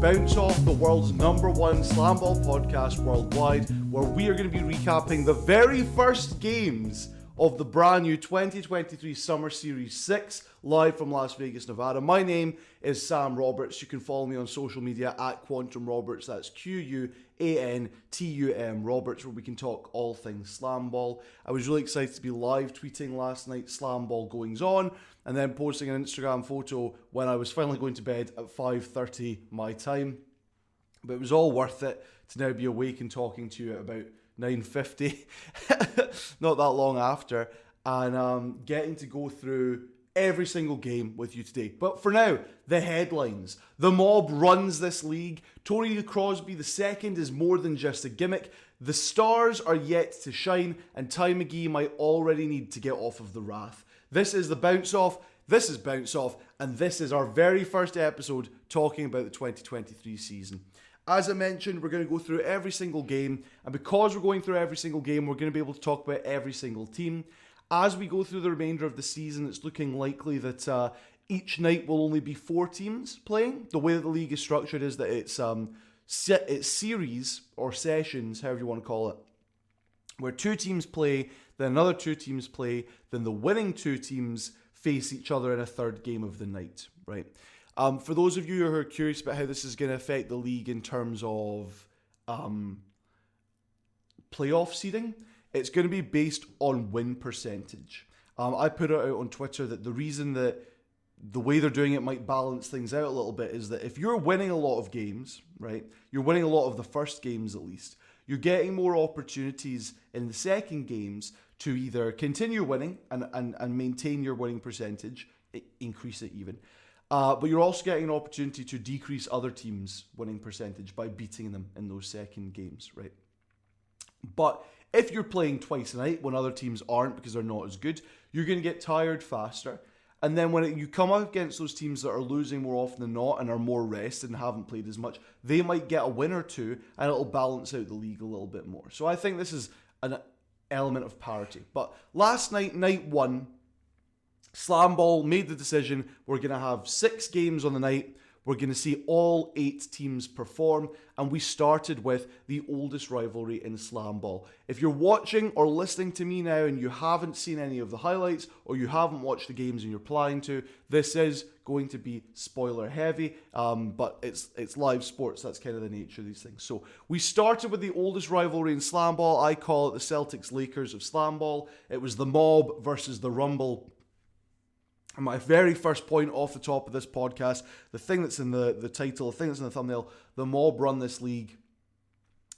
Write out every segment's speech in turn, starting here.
Bounce Off, the world's #1 SlamBall podcast worldwide, where we are going to be recapping the very first games of the brand new 2023 Summer Series 6, live from Las Vegas, Nevada. My name is Sam Roberts. You can follow me on social media at Quantum Roberts. That's QUANTUM Roberts, where we can talk all things SlamBall. I was really excited to be live tweeting last night SlamBall goings on, and then posting an Instagram photo when I was finally going to bed at 5:30 my time. But it was all worth it to now be awake and talking to you at about 9:50, not that long after, and getting to go through every single game with you today. But for now, the headlines. The mob runs this league. Tony Crosby II is more than just a gimmick. The stars are yet to shine, and Ty McGee might already need to get off of the wrath. This is the Bounce Off, this is Bounce Off, and this is our very first episode talking about the 2023 season. As I mentioned, we're going to go through every single game, and because we're going through every single game, we're going to be able to talk about every single team. As we go through the remainder of the season, it's looking likely that each night will only be 4 teams playing. The way that the league is structured is that it's series, or sessions, however you want to call it, where 2 teams play, then another 2 teams play, then the winning 2 teams face each other in a third game of the night, right? For those of you who are curious about how this is going to affect the league in terms of playoff seeding, it's going to be based on win percentage. I put it out on Twitter that the reason that the way they're doing it might balance things out a little bit is that if you're winning a lot of games, right, you're winning a lot of the first games at least, you're getting more opportunities in the second games to either continue winning and maintain your winning percentage, increase it even, but you're also getting an opportunity to decrease other teams' winning percentage by beating them in those second games, right? But if you're playing twice a night when other teams aren't because they're not as good, you're going to get tired faster. And then when you come up against those teams that are losing more often than not and are more rested and haven't played as much, they might get a win or two and it'll balance out the league a little bit more. So I think this is an element of parity. But last night, night 1, SlamBall made the decision, we're going to have 6 games on the night. We're going to see all 8 teams perform, and we started with the oldest rivalry in SlamBall. If you're watching or listening to me now and you haven't seen any of the highlights, or you haven't watched the games and you're planning to, this is going to be spoiler heavy, but it's live sports. That's kind of the nature of these things. So we started with the oldest rivalry in SlamBall. I call it the Celtics-Lakers of SlamBall. It was the Mob versus the Rumble. And my very first point off the top of this podcast, the thing that's in the title, the thing that's in the thumbnail, the Mob run this league.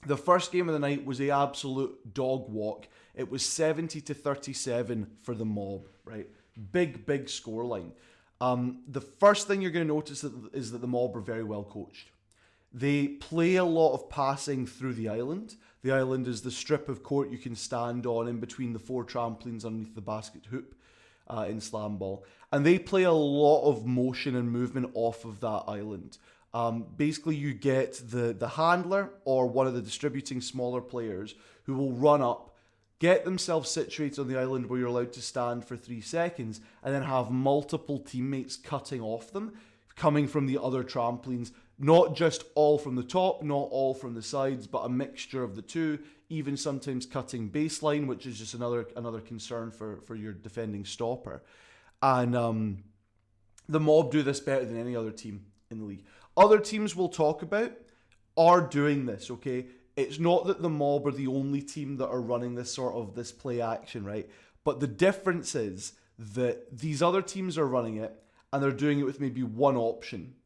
The first game of the night was an absolute dog walk. It was 70-37 for the Mob, right? Big scoreline. The first thing you're going to notice is that the Mob are very well coached. They play a lot of passing through the island. The island is the strip of court you can stand on in between the 4 trampolines underneath the basket hoop. In SlamBall, and they play a lot of motion and movement off of that island. Basically, you get the handler or one of the distributing smaller players who will run up, get themselves situated on the island where you're allowed to stand for 3 seconds, and then have multiple teammates cutting off them, coming from the other trampolines, not just all from the top, not all from the sides, but a mixture of the two, even sometimes cutting baseline, which is just another concern for your defending stopper. And the Mob do this better than any other team in the league. Other teams we'll talk about are doing this, okay? It's not that the Mob are the only team that are running this play action, right? But the difference is that these other teams are running it, and they're doing it with maybe one option.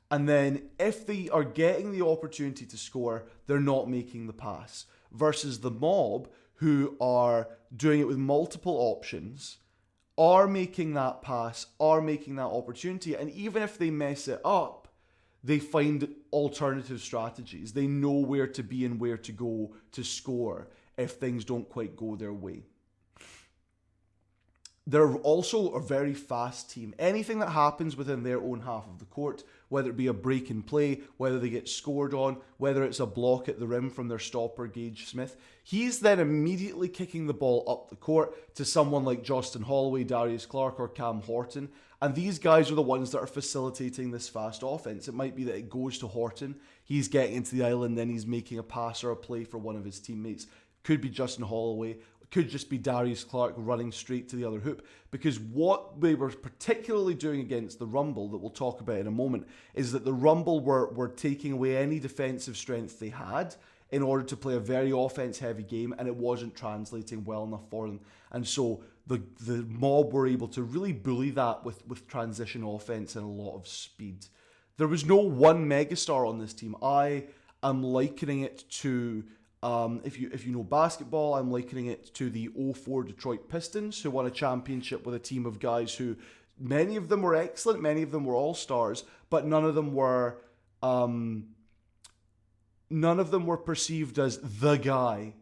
And then if they are getting the opportunity to score, they're not making the pass. Versus the Mob, who are doing it with multiple options, are making that pass, are making that opportunity. And even if they mess it up, they find alternative strategies. They know where to be and where to go to score if things don't quite go their way. They're also a very fast team. Anything that happens within their own half of the court, whether it be a break in play, whether they get scored on, whether it's a block at the rim from their stopper, Gage Smith, he's then immediately kicking the ball up the court to someone like Justin Holloway, Darius Clark, or Cam Horton. And these guys are the ones that are facilitating this fast offense. It might be that it goes to Horton, he's getting into the island, then he's making a pass or a play for one of his teammates. Could be Justin Holloway, could just be Darius Clark running straight to the other hoop. Because what they were particularly doing against the Rumble, that we'll talk about in a moment, is that the Rumble were taking away any defensive strength they had in order to play a very offense-heavy game, and it wasn't translating well enough for them. And so the Mob were able to really bully that with transition offense and a lot of speed. There was no one megastar on this team. I am likening it to... if you know basketball, I'm likening it to the 04 Detroit Pistons, who won a championship with a team of guys who, many of them were excellent, many of them were all-stars, but none of them were perceived as the guy,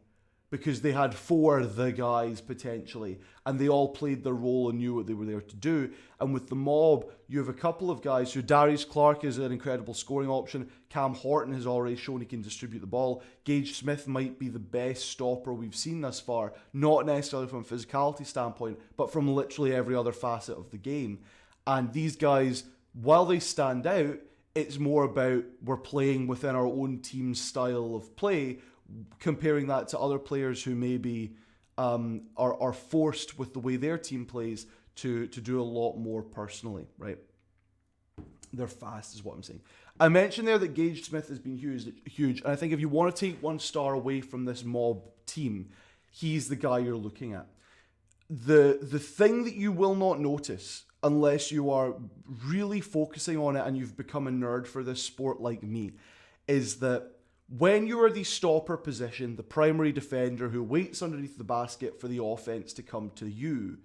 because they had four the guys potentially, and they all played their role and knew what they were there to do. And with the Mob, you have a couple of guys who, Darius Clark is an incredible scoring option, Cam Horton has already shown he can distribute the ball, Gage Smith might be the best stopper we've seen thus far, not necessarily from a physicality standpoint, but from literally every other facet of the game. And these guys, while they stand out, it's more about we're playing within our own team's style of play, comparing that to other players who maybe are forced with the way their team plays to do a lot more personally, right? They're fast is what I'm saying. I mentioned there that Gage Smith has been huge, and I think if you want to take one star away from this Mob team, he's the guy you're looking at. The thing that you will not notice unless you are really focusing on it and you've become a nerd for this sport like me, is that when you are the stopper position, the primary defender who waits underneath the basket for the offense to come to you,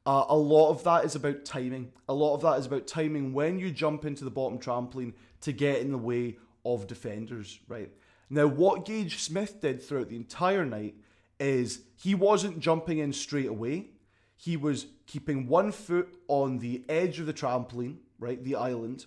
a lot of that is about timing. A lot of that is about timing when you jump into the bottom trampoline to get in the way of defenders, right? Now, what Gage Smith did throughout the entire night is he wasn't jumping in straight away. He was keeping 1 foot on the edge of the trampoline, right, the island,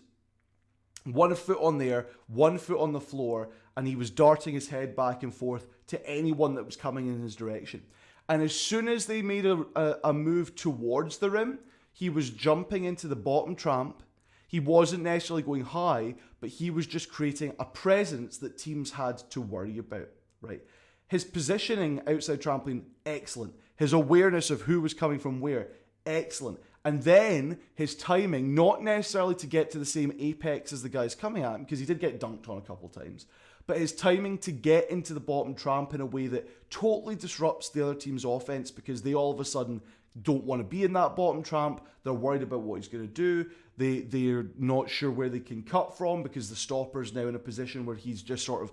1 foot on there, 1 foot on the floor, and he was darting his head back and forth to anyone that was coming in his direction. And as soon as they made a move towards the rim, he was jumping into the bottom tramp. He wasn't necessarily going high, but he was just creating a presence that teams had to worry about, right? His positioning outside trampoline, excellent. His awareness of who was coming from where, excellent. And then his timing, not necessarily to get to the same apex as the guys coming at him, because he did get dunked on a couple times, but his timing to get into the bottom tramp in a way that totally disrupts the other team's offense, because they all of a sudden don't want to be in that bottom tramp. They're worried about what he's going to do. They're not sure where they can cut from, because the stopper's now in a position where he's just sort of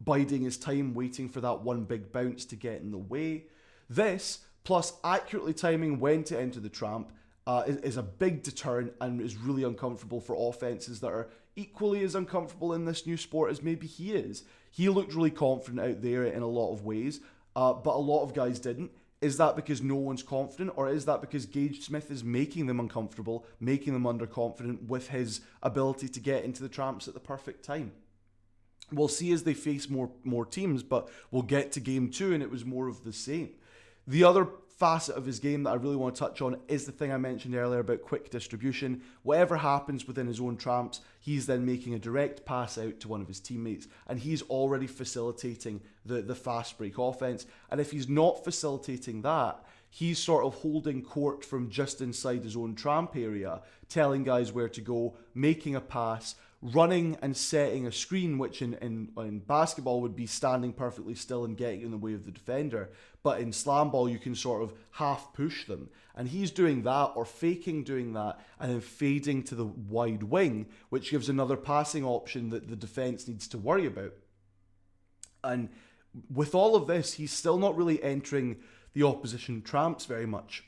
biding his time, waiting for that one big bounce to get in the way. This, plus accurately timing when to enter the tramp, is a big deterrent and is really uncomfortable for offenses that are equally as uncomfortable in this new sport as maybe he is. He looked really confident out there in a lot of ways, but a lot of guys didn't. Is that because no one's confident, or is that because Gage Smith is making them uncomfortable, making them underconfident with his ability to get into the tramps at the perfect time? We'll see as they face more teams, but we'll get to game 2 and it was more of the same. The other facet of his game that I really want to touch on is the thing I mentioned earlier about quick distribution. Whatever happens within his own tramps, he's then making a direct pass out to one of his teammates, and he's already facilitating the fast break offense. And if he's not facilitating that, he's sort of holding court from just inside his own tramp area, telling guys where to go, making a pass, running and setting a screen, which in basketball would be standing perfectly still and getting in the way of the defender. But in SlamBall, you can sort of half push them. And he's doing that, or faking doing that, and then fading to the wide wing, which gives another passing option that the defense needs to worry about. And with all of this, he's still not really entering the opposition tramps very much.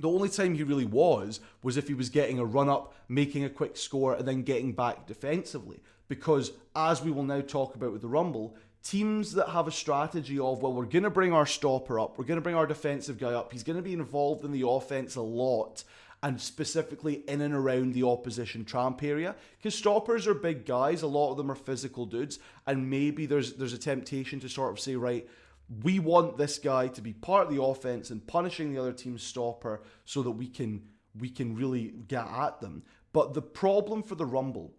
The only time he really was if he was getting a run-up, making a quick score, and then getting back defensively. Because, as we will now talk about with the Rumble, teams that have a strategy of, well, we're going to bring our stopper up, we're going to bring our defensive guy up, he's going to be involved in the offense a lot, and specifically in and around the opposition tramp area. Because stoppers are big guys, a lot of them are physical dudes, and maybe there's a temptation to sort of say, right, we want this guy to be part of the offense and punishing the other team's stopper so that we can really get at them. But the problem for the Rumble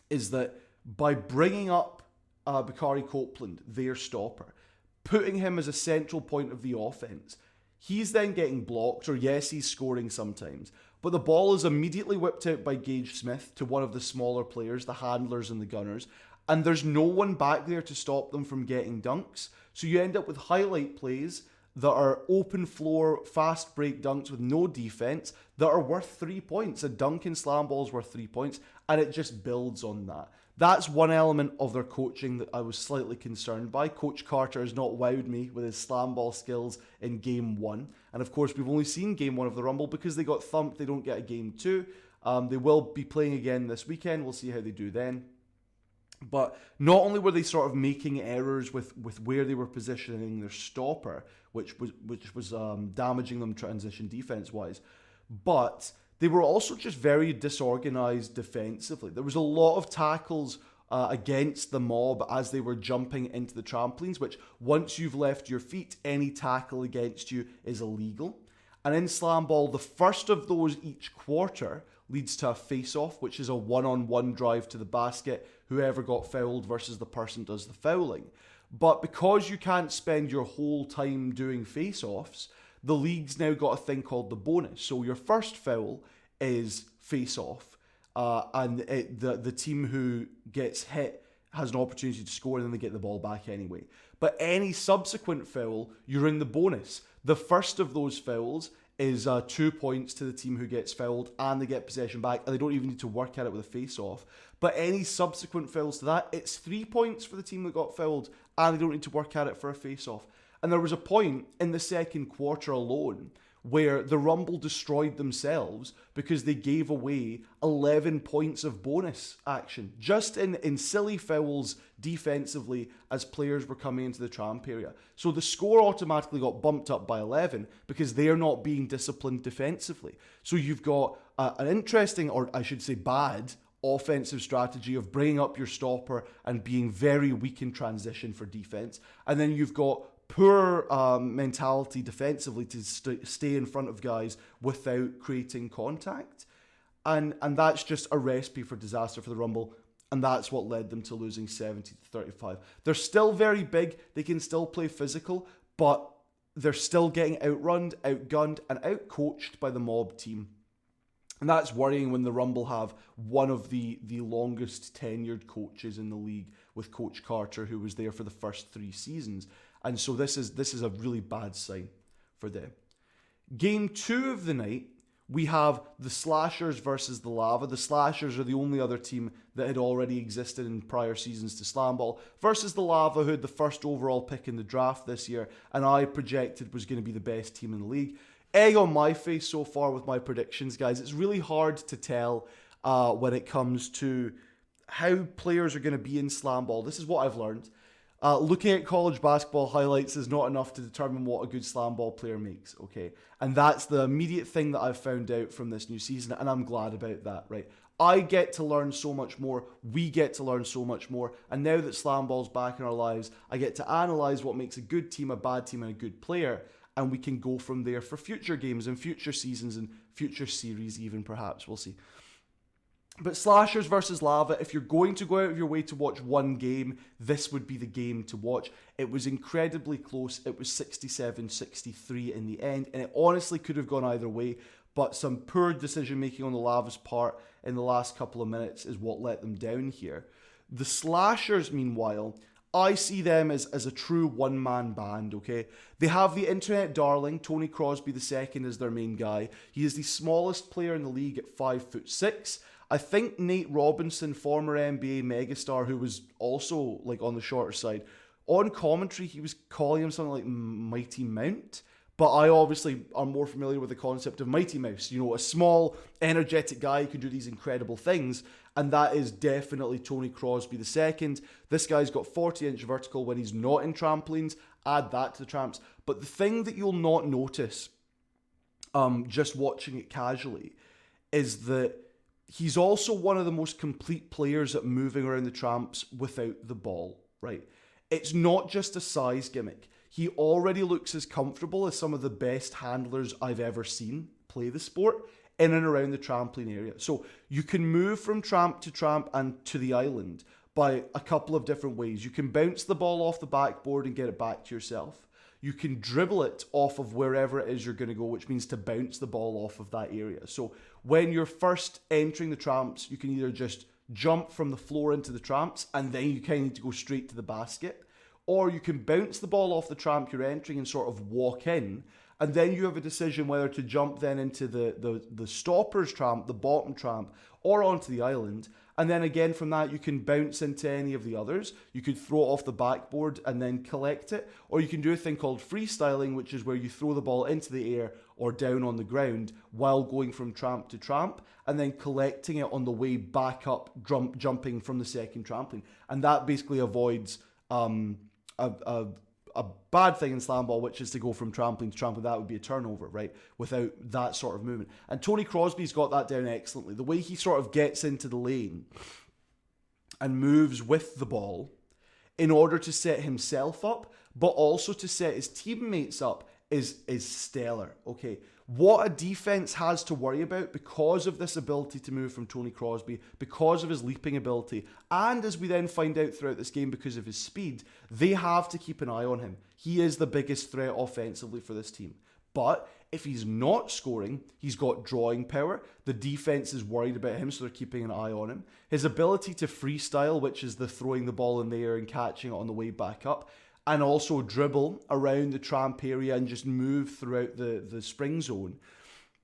is that by bringing up Bakari Copeland, their stopper, putting him as a central point of the offense, he's then getting blocked, or yes, he's scoring sometimes, but the ball is immediately whipped out by Gage Smith to one of the smaller players, the handlers and the gunners, and there's no one back there to stop them from getting dunks. So you end up with highlight plays that are open floor, fast break dunks with no defense that are worth 3 points. A dunk in SlamBall is worth 3 points, and it just builds on that. That's one element of their coaching that I was slightly concerned by. Coach Carter has not wowed me with his SlamBall skills in Game 1. And of course, we've only seen Game 1 of the Rumble because they got thumped. They don't get a Game 2. They will be playing again this weekend. We'll see how they do then. But not only were they sort of making errors with where they were positioning their stopper, which was damaging them transition defense-wise, but they were also just very disorganized defensively. There was a lot of tackles against the mob as they were jumping into the trampolines, which once you've left your feet, any tackle against you is illegal. And in SlamBall, the first of those each quarter leads to a face-off, which is a one-on-one drive to the basket, whoever got fouled versus the person does the fouling. But because you can't spend your whole time doing face-offs, the league's now got a thing called the bonus. So your first foul is face-off, and the team who gets hit has an opportunity to score, and then they get the ball back anyway. But any subsequent foul, you're in the bonus. The first of those fouls is 2 points to the team who gets fouled, and they get possession back, and they don't even need to work at it with a face-off. But any subsequent fouls to that, it's 3 points for the team that got fouled, and they don't need to work at it for a face-off. And there was a point in the second quarter alone where the Rumble destroyed themselves because they gave away 11 points of bonus action just in silly fouls defensively as players were coming into the tramp area. So the score automatically got bumped up by 11 because they're not being disciplined defensively. So you've got an interesting, or I should say bad, offensive strategy of bringing up your stopper and being very weak in transition for defense. And then you've got poor mentality defensively to stay in front of guys without creating contact. And that's just a recipe for disaster for the Rumble. And that's what led them to losing 70-35. They're still very big. They can still play physical, but they're still getting outrun, outgunned, and outcoached by the mob team. And that's worrying when the Rumble have one of the longest tenured coaches in the league with Coach Carter, who was there for the first 3 seasons. And so this is a really bad sign for them. Game 2 of the night, we have the Slashers versus the Lava. The Slashers are the only other team that had already existed in prior seasons to SlamBall versus the Lava, who had the first overall pick in the draft this year, and I projected was going to be the best team in the league. Egg on my face so far with my predictions, guys. It's really hard to tell when it comes to how players are going to be in SlamBall. This is what I've learned. Looking at college basketball highlights is not enough to determine what a good SlamBall player makes, okay? And that's the immediate thing that I've found out from this new season, and I'm glad about that, right? I get to learn so much more, we get to learn so much more, and now that SlamBall's back in our lives, I get to analyse what makes a good team, a bad team, and a good player, and we can go from there for future games and future seasons and future series even, perhaps. We'll see. But Slashers versus Lava, if you're going to go out of your way to watch one game, this would be the game to watch. It was incredibly close. It was 67-63 in the end, and it honestly could have gone either way, but some poor decision-making on the Lava's part in the last couple of minutes is what let them down here. The Slashers, meanwhile, I see them as a true one-man band, okay? They have the internet darling, Tony Crosby II, as their main guy. He is the smallest player in the league at 5'6". I think Nate Robinson, former NBA megastar, who was also like on the shorter side, on commentary he was calling him something like Mighty Mount, But I obviously are more familiar with the concept of Mighty Mouse. You know, a small, energetic guy who can do these incredible things. And that is definitely Tony Crosby II. This guy's got 40-inch vertical when he's not in trampolines. Add that to the tramps. But the thing that you'll not notice, just watching it casually, is that he's also one of the most complete players at moving around the tramps without the ball, right? It's not just a size gimmick. He already looks as comfortable as some of the best handlers I've ever seen play the sport in and around the trampoline area. So you can move from tramp to tramp and to the island by a couple of different ways. You can bounce the ball off the backboard and get it back to yourself. You can dribble it off of wherever it is you're going to go, which means to bounce the ball off of that area. So when you're first entering the tramps, you can either just jump from the floor into the tramps and then you kind of need to go straight to the basket. Or you can bounce the ball off the tramp you're entering and sort of walk in. And then you have a decision whether to jump then into the stoppers tramp, the bottom tramp, or onto the island. And then again from that, you can bounce into any of the others. You could throw it off the backboard and then collect it. Or you can do a thing called freestyling, which is where you throw the ball into the air or down on the ground while going from tramp to tramp and then collecting it on the way back up, jumping from the second trampoline. And that basically avoids a bad thing in SlamBall, which is to go from trampoline to trampoline. That would be a turnover, right? Without that sort of movement. And Tony Crosby's got that down excellently. The way he sort of gets into the lane and moves with the ball in order to set himself up, but also to set his teammates up is stellar, okay? What a defense has to worry about because of this ability to move from Tony Crosby, because of his leaping ability, and as we then find out throughout this game because of his speed, they have to keep an eye on him. He is the biggest threat offensively for this team. But if he's not scoring, he's got drawing power. The defense is worried about him, so they're keeping an eye on him. His ability to freestyle, which is the throwing the ball in the air and catching it on the way back up, and also dribble around the tramp area and just move throughout the spring zone.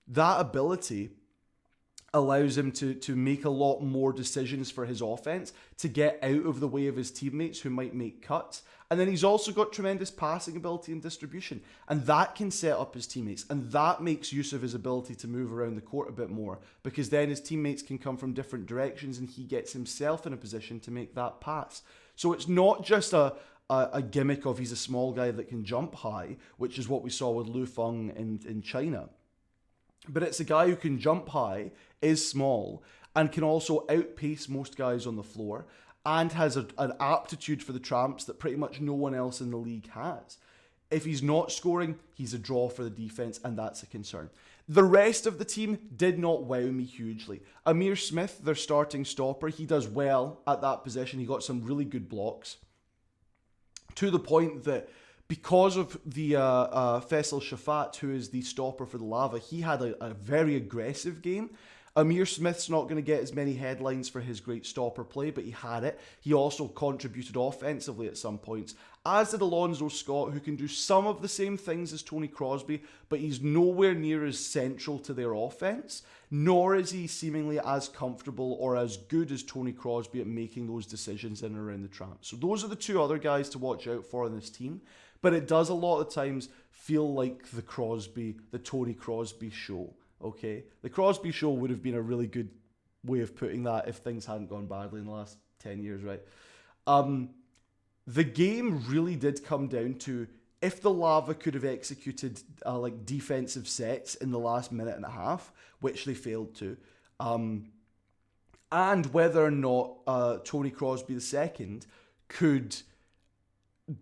That ability allows him to make a lot more decisions for his offense, to get out of the way of his teammates who might make cuts. And then he's also got tremendous passing ability and distribution. And that can set up his teammates. And that makes use of his ability to move around the court a bit more, because then his teammates can come from different directions and he gets himself in a position to make that pass. So it's not just a gimmick of he's a small guy that can jump high, which is what we saw with Lu Feng in China. But it's a guy who can jump high, is small, and can also outpace most guys on the floor, and has an aptitude for the tramps that pretty much no one else in the league has. If he's not scoring, he's a draw for the defense, and that's a concern. The rest of the team did not wow me hugely. Amir Smith, their starting stopper, he does well at that position. He got some really good blocks, to the point that because of the Faisal Shafat, who is the stopper for the Lava, he had a very aggressive game. Amir Smith's not going to get as many headlines for his great stopper play, but he had it. He also contributed offensively at some points, as did Alonzo Scott, who can do some of the same things as Tony Crosby, but he's nowhere near as central to their offense, nor is he seemingly as comfortable or as good as Tony Crosby at making those decisions in and around the tramp. So those are the two other guys to watch out for in this team, but it does a lot of times feel like the Tony Crosby show. Okay, the Crosby show would have been a really good way of putting that if things hadn't gone badly in the last 10 years, right? The game really did come down to if the Lava could have executed like defensive sets in the last minute and a half, which they failed to, and whether or not Tony Crosby II could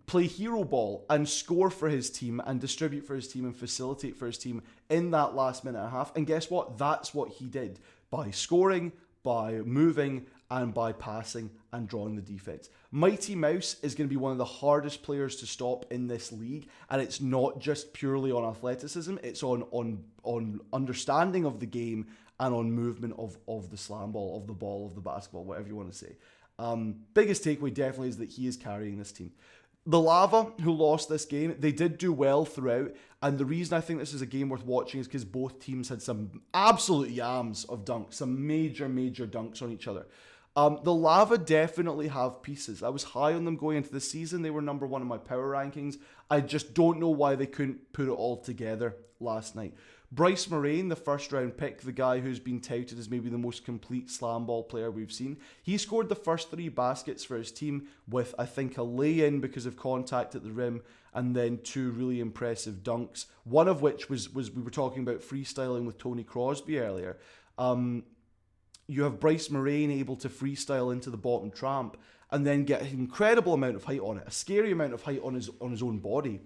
play hero ball and score for his team and distribute for his team and facilitate for his team in that last minute and a half. And guess what? That's what he did by scoring, by moving, and by passing and drawing the defense. Mighty Mouse is going to be one of the hardest players to stop in this league, and it's not just purely on athleticism, it's on understanding of the game and on movement of the slam ball, of the ball, of the basketball, whatever you want to say. Biggest takeaway definitely is that he is carrying this team. The Lava, who lost this game, they did do well throughout, and the reason I think this is a game worth watching is because both teams had some absolute yams of dunks, some major dunks on each other. The Lava definitely have pieces. I was high on them going into the season. They were number 1 in my power rankings. I just don't know why they couldn't put it all together last night. Bryce Moraine, the first round pick, the guy who's been touted as maybe the most complete SlamBall player we've seen, he scored the first 3 baskets for his team with, I think, a lay-in because of contact at the rim, and then 2 really impressive dunks. One of which was we were talking about freestyling with Tony Crosby earlier. You have Bryce Moraine able to freestyle into the bottom tramp and then get an incredible amount of height on it, a scary amount of height on his own body,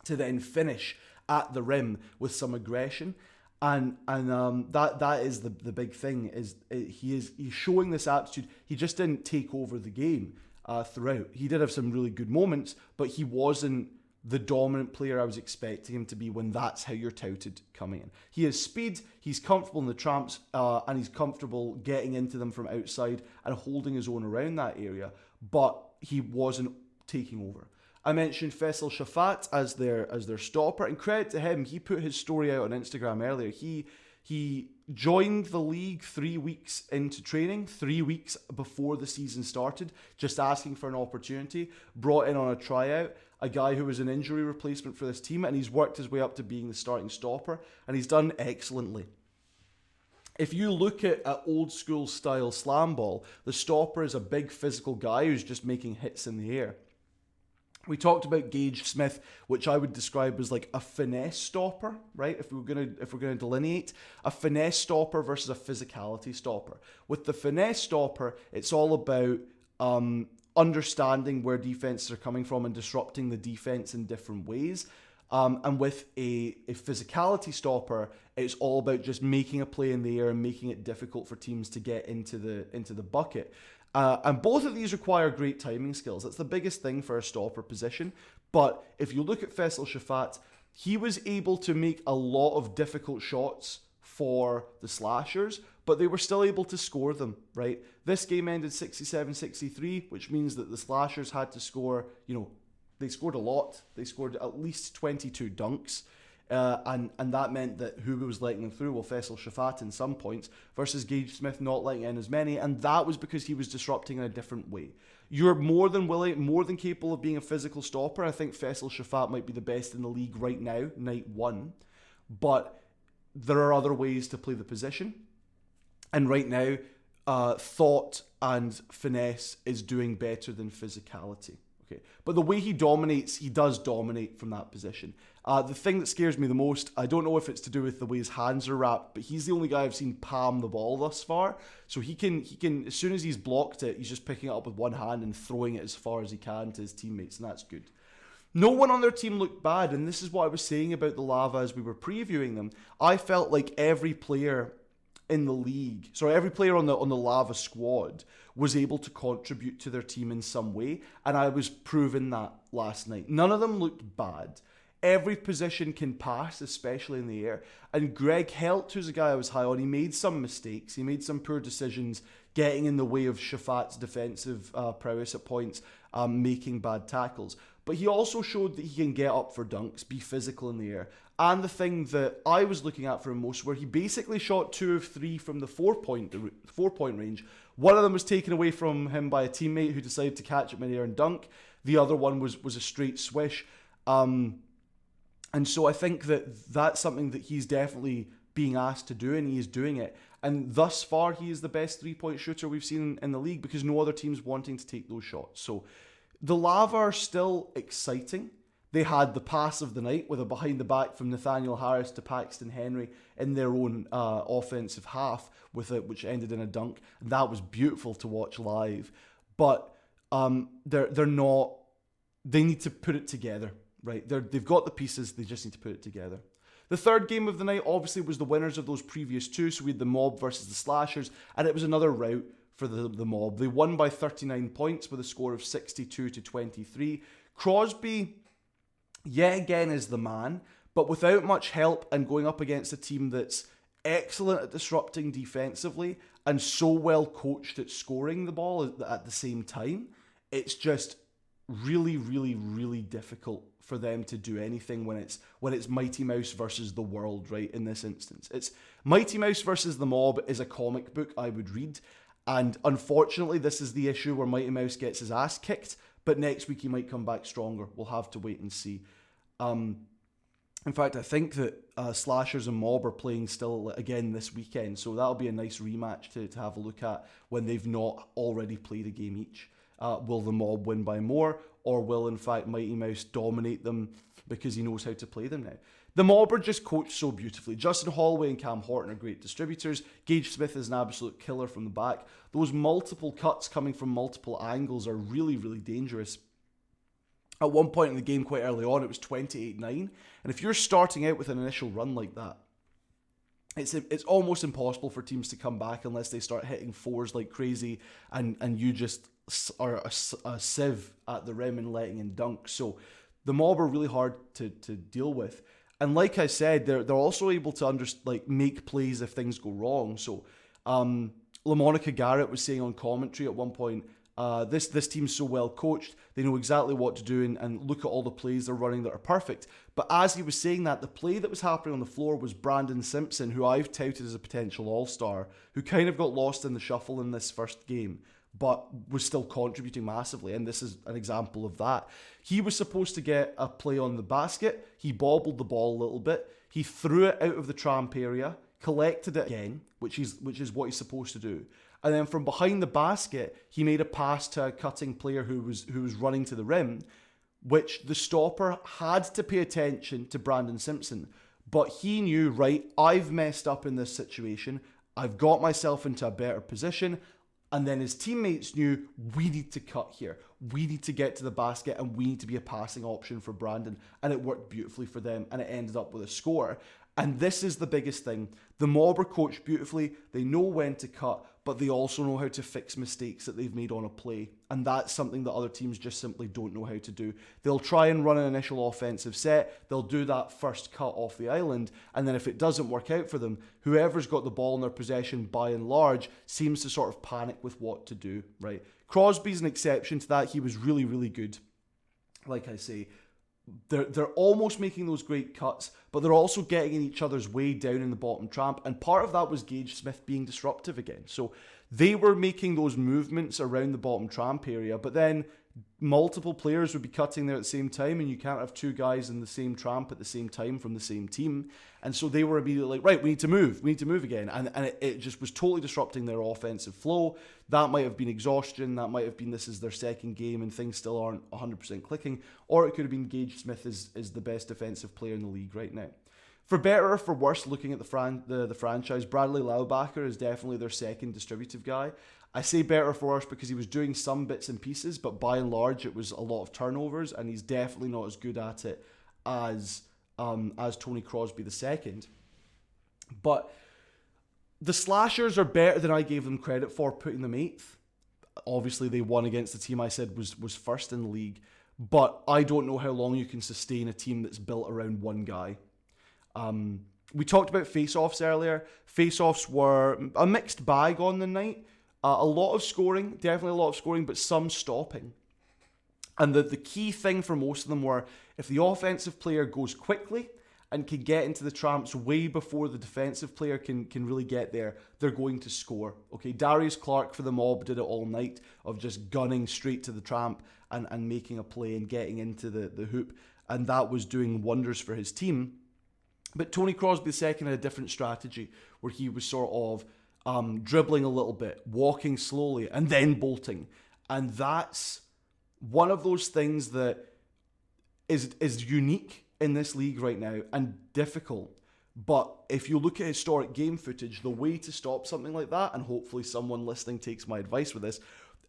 to then finish at the rim with some aggression. And that is the big thing, is he's showing this aptitude. He just didn't take over the game throughout. He did have some really good moments, but he wasn't the dominant player I was expecting him to be when that's how you're touted coming in. He has speed, he's comfortable in the tramps, and he's comfortable getting into them from outside and holding his own around that area, but he wasn't taking over. I mentioned Faisal Shafat as their stopper, and credit to him, he put his story out on Instagram earlier. He joined the league 3 weeks into training, 3 weeks before the season started, just asking for an opportunity, brought in on a tryout, a guy who was an injury replacement for this team, and he's worked his way up to being the starting stopper, and he's done excellently. If you look at old school style SlamBall, the stopper is a big physical guy who's just making hits in the air. We talked about Gage Smith, which I would describe as like a finesse stopper, right? If we're gonna delineate a finesse stopper versus a physicality stopper. With the finesse stopper, it's all about understanding where defenses are coming from and disrupting the defense in different ways. And with a physicality stopper, it's all about just making a play in the air and making it difficult for teams to get into the bucket. And both of these require great timing skills. That's the biggest thing for a stopper position. But if you look at Faisal Shafat, he was able to make a lot of difficult shots for the Slashers, but they were still able to score them, right? This game ended 67-63, which means that the Slashers had to score, they scored a lot. They scored at least 22 dunks. And that meant that who was letting them through? Well, Faisal Shafat in some points versus Gage Smith not letting in as many, and that was because he was disrupting in a different way. You're more than capable of being a physical stopper. I think Faisal Shafat might be the best in the league right now, night 1, but there are other ways to play the position, and right now, thought and finesse is doing better than physicality. Okay, but the way he does dominate from that position. The thing that scares me the most, I don't know if it's to do with the way his hands are wrapped, but he's the only guy I've seen palm the ball thus far. So he can as soon as he's blocked it, he's just picking it up with one hand and throwing it as far as he can to his teammates, and that's good. No one on their team looked bad, and this is what I was saying about the Lava as we were previewing them. I felt like every player in the league, every player on the Lava squad was able to contribute to their team in some way, and I was proving that last night. None of them looked bad. Every position can pass, especially in the air. And Greg Helt, who's a guy I was high on, he made some mistakes. He made some poor decisions, getting in the way of Shafat's defensive prowess at points, making bad tackles. But he also showed that he can get up for dunks, be physical in the air. And the thing that I was looking at for him most, where he basically shot 2 of 3 from the 4-point range. One of them was taken away from him by a teammate who decided to catch it midair and dunk. The other one was a straight swish. And so I think that that's something that he's definitely being asked to do, and he is doing it. And thus far, he is the best 3-point shooter we've seen in the league because no other team's wanting to take those shots. So the Lava are still exciting. They had the pass of the night with a behind the back from Nathaniel Harris to Paxton Henry in their own offensive half, which ended in a dunk. And that was beautiful to watch live. But they're not. They need to put it together. Right, they've got the pieces, they just need to put it together. The third game of the night obviously was the winners of those previous two, so we had the Mob versus the Slashers, and it was another rout for the Mob. They won by 39 points with a score of 62-23. Crosby, yet again, is the man, but without much help and going up against a team that's excellent at disrupting defensively and so well coached at scoring the ball at the same time, it's just really, really, really difficult for them to do anything when it's Mighty Mouse versus the world, right? In this instance, it's Mighty Mouse versus the Mob is a comic book I would read, And unfortunately, this is the issue where Mighty Mouse gets his ass kicked, but next week he might come back stronger. We'll have to wait and see. In fact, I think that Slashers and Mob are playing still again this weekend, so that'll be a nice rematch to have a look at when they've not already played a game each. Will the Mob win by more, or will, in fact, Mighty Mouse dominate them because he knows how to play them now? The Mob are just coached so beautifully. Justin Holloway and Cam Horton are great distributors. Gage Smith is an absolute killer from the back. Those multiple cuts coming from multiple angles are really, really dangerous. At one point in the game quite early on, it was 28-9. And if you're starting out with an initial run like that, it's almost impossible for teams to come back unless they start hitting fours like crazy and you just are a sieve at the rim and letting in dunks. So the Mob are really hard to deal with. And like I said, they're also able to make plays if things go wrong. So LaMonica Garrett was saying on commentary at one point, this team's so well coached, they know exactly what to do and look at all the plays they're running that are perfect. But as he was saying that, the play that was happening on the floor was Brandon Simpson, who I've touted as a potential all-star, who kind of got lost in the shuffle in this first game, but was still contributing massively, and this is an example of that. He was supposed to get a play on the basket, he bobbled the ball a little bit, he threw it out of the tramp area, collected it again, which is what he's supposed to do. And then from behind the basket, he made a pass to a cutting player who was running to the rim, which the stopper had to pay attention to Brandon Simpson. But he knew, right, I've messed up in this situation. I've got myself into a better position. And then his teammates knew, we need to cut here. We need to get to the basket and we need to be a passing option for Brandon. And it worked beautifully for them and it ended up with a score. And this is the biggest thing. The Mob are coached beautifully. They know when to cut, but they also know how to fix mistakes that they've made on a play. And that's something that other teams just simply don't know how to do. They'll try and run an initial offensive set. They'll do that first cut off the island. And then if it doesn't work out for them, whoever's got the ball in their possession by and large seems to sort of panic with what to do, right? Crosby's an exception to that. He was really, really good. Like I say, they're almost making those great cuts, but they're also getting in each other's way down in the bottom tramp. And part of that was Gage Smith being disruptive again. So they were making those movements around the bottom tramp area, but then multiple players would be cutting there at the same time, and you can't have two guys in the same tramp at the same time from the same team. And so they were immediately like, right, we need to move again. And it just was totally disrupting their offensive flow. That might have been exhaustion. That might have been this is their second game and things still aren't 100% clicking. Or it could have been Gage Smith is the best defensive player in the league right now. For better or for worse, looking at the franchise, Bradley Laubacher is definitely their second distributive guy. I say better for worse because he was doing some bits and pieces, but by and large it was a lot of turnovers, and he's definitely not as good at it as Tony Crosby II. But the Slashers are better than I gave them credit for, putting them 8th. Obviously they won against the team I said was first in the league, but I don't know how long you can sustain a team that's built around one guy. We talked about Faceoffs earlier. Faceoffs were a mixed bag on the night. A lot of scoring, definitely a lot of scoring, but some stopping. And the key thing for most of them were, if the offensive player goes quickly and can get into the tramps way before the defensive player can really get there, they're going to score. Okay, Darius Clark for the Mob did it all night of just gunning straight to the tramp and making a play and getting into the hoop. And that was doing wonders for his team. But Tony Crosby II had a different strategy where he was sort of dribbling a little bit, walking slowly, and then bolting. And that's one of those things that is unique in this league right now and difficult. But if you look at historic game footage, the way to stop something like that, and hopefully someone listening takes my advice with this,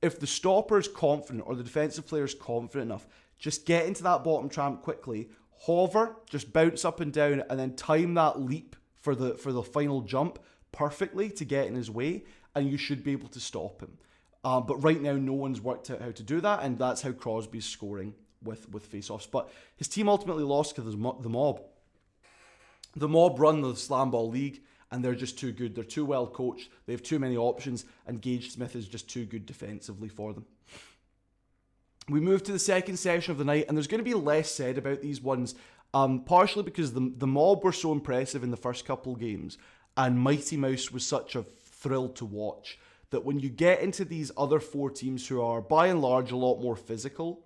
if the stopper is confident or the defensive player is confident enough, just get into that bottom tramp quickly, hover, just bounce up and down, and then time that leap for the final jump perfectly to get in his way, and you should be able to stop him. But right now, no one's worked out how to do that, and that's how Crosby's scoring with faceoffs. But his team ultimately lost because the Mob. The Mob run the SlamBall league, and they're just too good. They're too well coached. They have too many options, and Gage Smith is just too good defensively for them. We move to the second session of the night, and there's going to be less said about these ones, partially because the Mob were so impressive in the first couple games, and Mighty Mouse was such a thrill to watch that when you get into these other four teams who are by and large a lot more physical,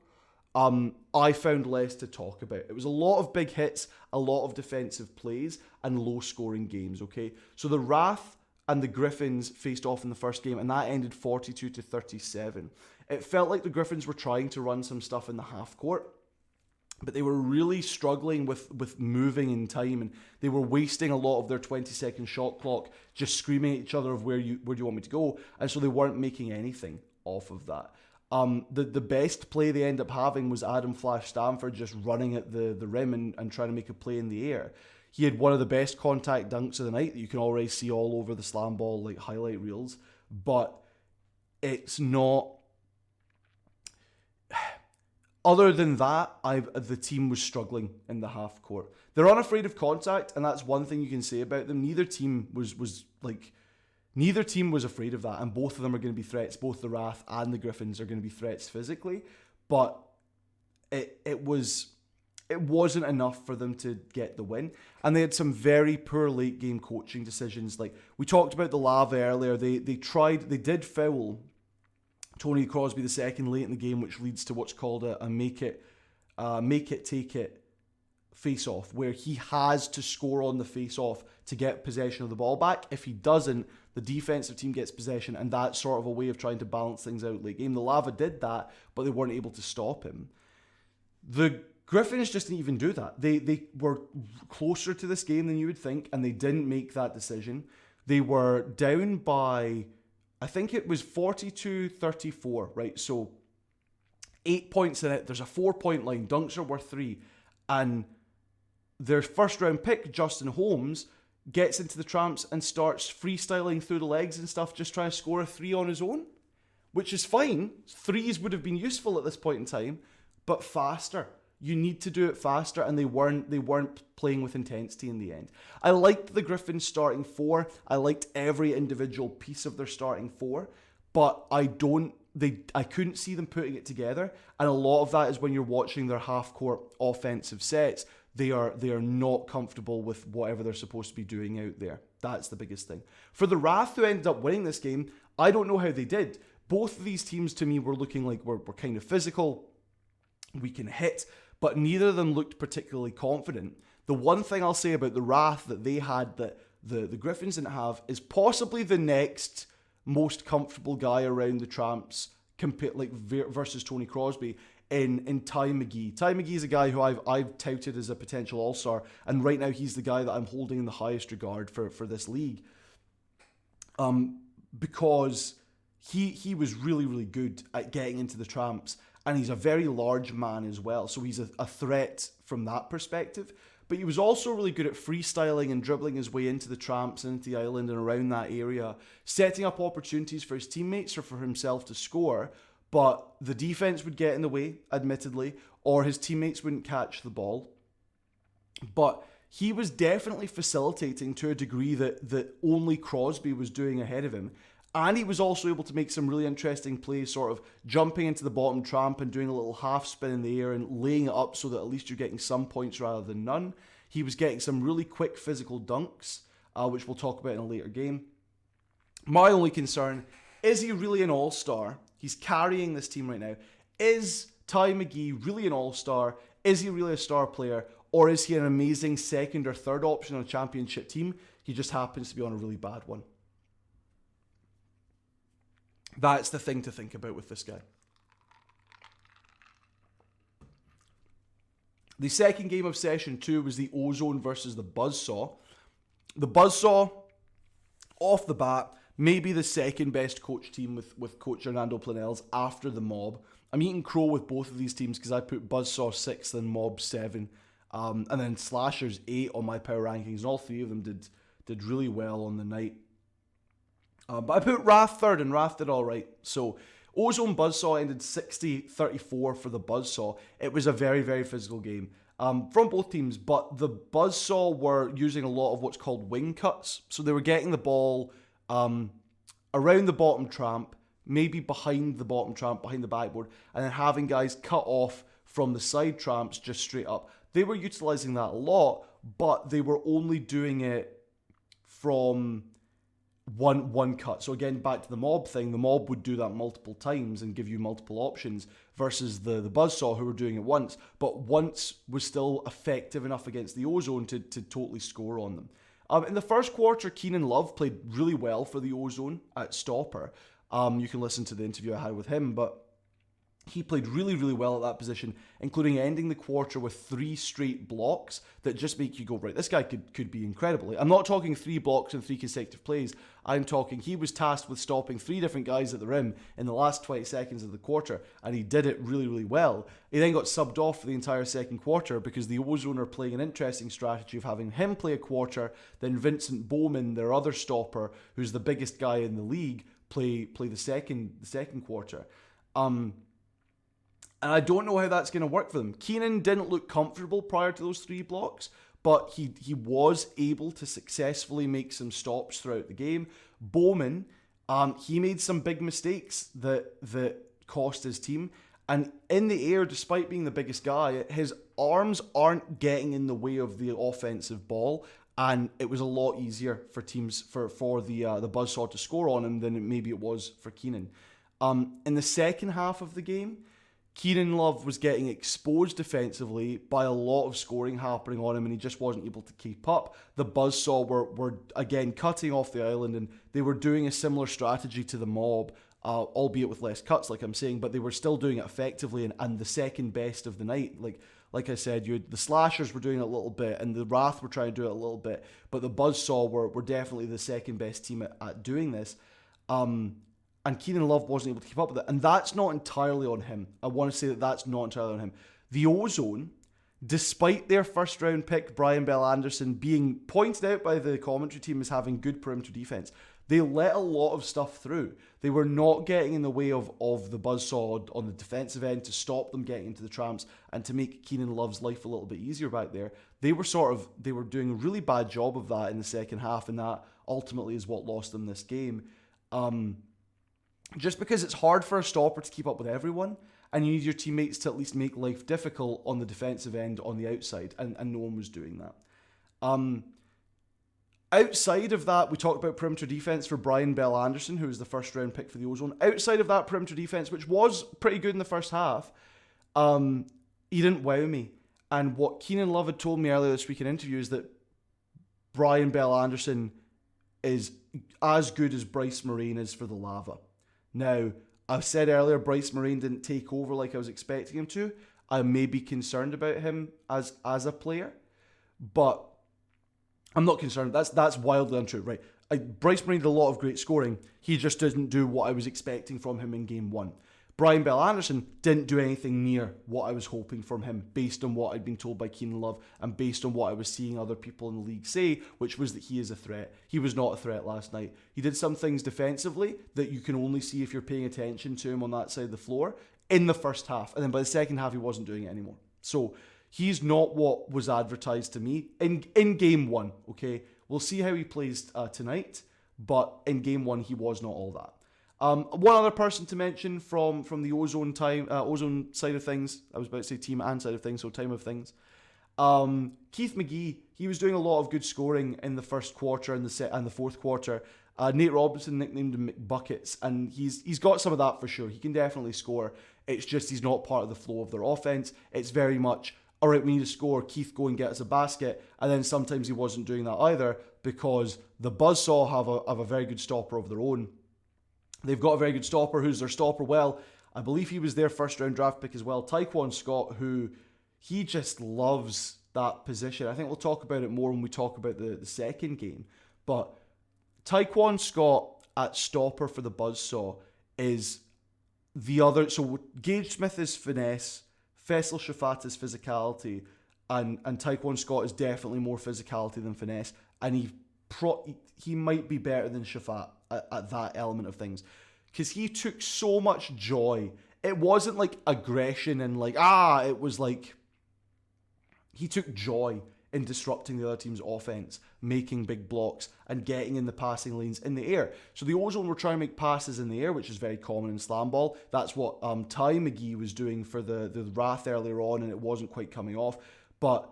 I found less to talk about. It was a lot of big hits, a lot of defensive plays, and low-scoring games, okay? So the Wrath and the Griffins faced off in the first game, and that ended 42-37. It felt like the Griffins were trying to run some stuff in the half court, but they were really struggling with moving in time, and they were wasting a lot of their 20-second shot clock just screaming at each other of where do you want me to go, and so they weren't making anything off of that. The best play they end up having was Adam Flash Stanford just running at the rim and trying to make a play in the air. He had one of the best contact dunks of the night that you can already see all over the SlamBall like highlight reels, but it's not. Other than that, the team was struggling in the half court. They're unafraid of contact, and that's one thing you can say about them. Neither team was afraid of that, and both of them are going to be threats. Both the Wrath and the Griffins are going to be threats physically, but it wasn't enough for them to get the win. And they had some very poor late game coaching decisions. Like we talked about the Lava earlier, they did foul Tony Crosby II late in the game, which leads to what's called a make it take it face-off, where he has to score on the face-off to get possession of the ball back. If he doesn't, the defensive team gets possession, and that's sort of a way of trying to balance things out late game. The Lava did that, but they weren't able to stop him. The Griffins just didn't even do that. They were closer to this game than you would think, and they didn't make that decision. They were down by, I think it was 42-34, right? So 8 points in it. There's a 4-point line. Dunks are worth 3. And their first round pick, Justin Holmes, gets into the Tramps and starts freestyling through the legs and stuff, just trying to score a 3 on his own, which is fine. 3s would have been useful at this point in time, but faster. You need to do it faster, and they weren't playing with intensity in the end. I liked the Griffins starting 4. I liked every individual piece of their starting 4, but I couldn't see them putting it together. And a lot of that is when you're watching their half-court offensive sets, they are not comfortable with whatever they're supposed to be doing out there. That's the biggest thing. For the Wrath, who ended up winning this game, I don't know how they did. Both of these teams to me were looking like we're kind of physical. We can hit, but neither of them looked particularly confident. The one thing I'll say about the Wrath that they had that the Griffins didn't have is possibly the next most comfortable guy around the Tramps versus Tony Crosby in Ty McGee. Ty McGee is a guy who I've touted as a potential all-star, and right now he's the guy that I'm holding in the highest regard for this league. Because he was really, really good at getting into the Tramps, and he's a very large man as well, so he's a threat from that perspective. But he was also really good at freestyling and dribbling his way into the Tramps, into the island and around that area, setting up opportunities for his teammates or for himself to score, but the defense would get in the way, admittedly, or his teammates wouldn't catch the ball. But he was definitely facilitating to a degree that only Crosby was doing ahead of him. And he was also able to make some really interesting plays, sort of jumping into the bottom tramp and doing a little half spin in the air and laying it up so that at least you're getting some points rather than none. He was getting some really quick physical dunks, which we'll talk about in a later game. My only concern, is he really an all-star? He's carrying this team right now. Is Ty McGee really an all-star? Is he really a star player? Or is he an amazing second or third option on a championship team? He just happens to be on a really bad one. That's the thing to think about with this guy. The second game of Session 2 was the Ozone versus the Buzzsaw. The Buzzsaw, off the bat, maybe the second best coach team with Coach Hernando Planel's after the Mob. I'm eating crow with both of these teams because I put Buzzsaw 6th and Mob 7. And then Slashers 8 on my power rankings. And all three of them did really well on the night. But I put Wrath third, and Wrath did all right. So Ozone Buzzsaw ended 60-34 for the Buzzsaw. It was a very, very physical game from both teams, but the Buzzsaw were using a lot of what's called wing cuts. So they were getting the ball around the bottom tramp, maybe behind the bottom tramp, behind the backboard, and then having guys cut off from the side tramps just straight up. They were utilizing that a lot, but they were only doing it from one cut. So again, back to the mob thing, the mob would do that multiple times and give you multiple options versus the buzzsaw who were doing it once, but once was still effective enough against the Ozone to totally score on them. In the first quarter, Keenan Love played really well for the Ozone at stopper. You can listen to the interview I had with him, but he played really, really well at that position, including ending the quarter with 3 straight blocks that just make you go, right, this guy could be incredible. I'm not talking 3 blocks in 3 consecutive plays. I'm talking he was tasked with stopping 3 different guys at the rim in the last 20 seconds of the quarter, and he did it really, really well. He then got subbed off for the entire second quarter because the Ozone are playing an interesting strategy of having him play a quarter, then Vincent Bowman, their other stopper, who's the biggest guy in the league, play the second quarter. And I don't know how that's going to work for them. Keenan didn't look comfortable prior to those 3 blocks, but he was able to successfully make some stops throughout the game. Bowman, he made some big mistakes that cost his team. And in the air, despite being the biggest guy, his arms aren't getting in the way of the offensive ball. And it was a lot easier for teams, for the buzzsaw to score on him than maybe it was for Keenan. In the second half of the game, Keenan Love was getting exposed defensively by a lot of scoring happening on him, and he just wasn't able to keep up. The buzzsaw were again cutting off the island, and they were doing a similar strategy to the mob, albeit with less cuts, like I'm saying, but they were still doing it effectively and the second best of the night. Like I said, the Slashers were doing it a little bit, and the Wrath were trying to do it a little bit, but the buzzsaw were definitely the second best team at doing this. And Keenan Love wasn't able to keep up with it. And that's not entirely on him. I want to say that's not entirely on him. The Ozone, despite their first round pick, Brian Bell Anderson, being pointed out by the commentary team as having good perimeter defense, they let a lot of stuff through. They were not getting in the way of the buzzsaw on the defensive end to stop them getting into the tramps and to make Keenan Love's life a little bit easier back there. They were doing a really bad job of that in the second half, and that ultimately is what lost them this game. Just because it's hard for a stopper to keep up with everyone, and you need your teammates to at least make life difficult on the defensive end on the outside, and no one was doing that. Outside of that, we talked about perimeter defense for Brian Bell Anderson, who was the first round pick for the Ozone. Outside of that perimeter defense, which was pretty good in the first half, he didn't wow me. And what Keenan Love had told me earlier this week in interviews that Brian Bell Anderson is as good as Bryce Moraine is for the Lava. Now, I said earlier Bryce Moraine didn't take over like I was expecting him to. I may be concerned about him as a player, but I'm not concerned. That's wildly untrue, right? Bryce Moraine did a lot of great scoring. He just didn't do what I was expecting from him in game 1. Brian Bell Anderson didn't do anything near what I was hoping from him based on what I'd been told by Keenan Love and based on what I was seeing other people in the league say, which was that he is a threat. He was not a threat last night. He did some things defensively that you can only see if you're paying attention to him on that side of the floor in the first half. And then by the second half, he wasn't doing it anymore. So he's not what was advertised to me in game 1, okay? We'll see how he plays tonight, but in game 1, he was not all that. One other person to mention from the Ozone Ozone side of things, I was about to say team and side of things, so time of things. Keith McGee, he was doing a lot of good scoring in the first quarter and the fourth quarter. Nate Robinson nicknamed him McBuckets, and he's got some of that for sure. He can definitely score. It's just he's not part of the flow of their offense. It's very much, all right, we need to score, Keith, go and get us a basket. And then sometimes he wasn't doing that either because the Buzzsaw have a very good stopper of their own. They've got a very good stopper who's their stopper. Well, I believe he was their first round draft pick as well. Tyquan Scott, who he just loves that position. I think we'll talk about it more when we talk about the second game. But Tyquan Scott at stopper for the Buzzsaw is the other. So Gage Smith is finesse, Faisal Shafat is physicality, and Tyquan Scott is definitely more physicality than finesse. And he might be better than Shafat at that element of things, because he took so much joy. It wasn't like aggression and it was like he took joy in disrupting the other team's offense, making big blocks and getting in the passing lanes in the air. So the Ozone were trying to make passes in the air, which is very common in SlamBall. That's what Ty McGee was doing for the Wrath earlier on, and it wasn't quite coming off. But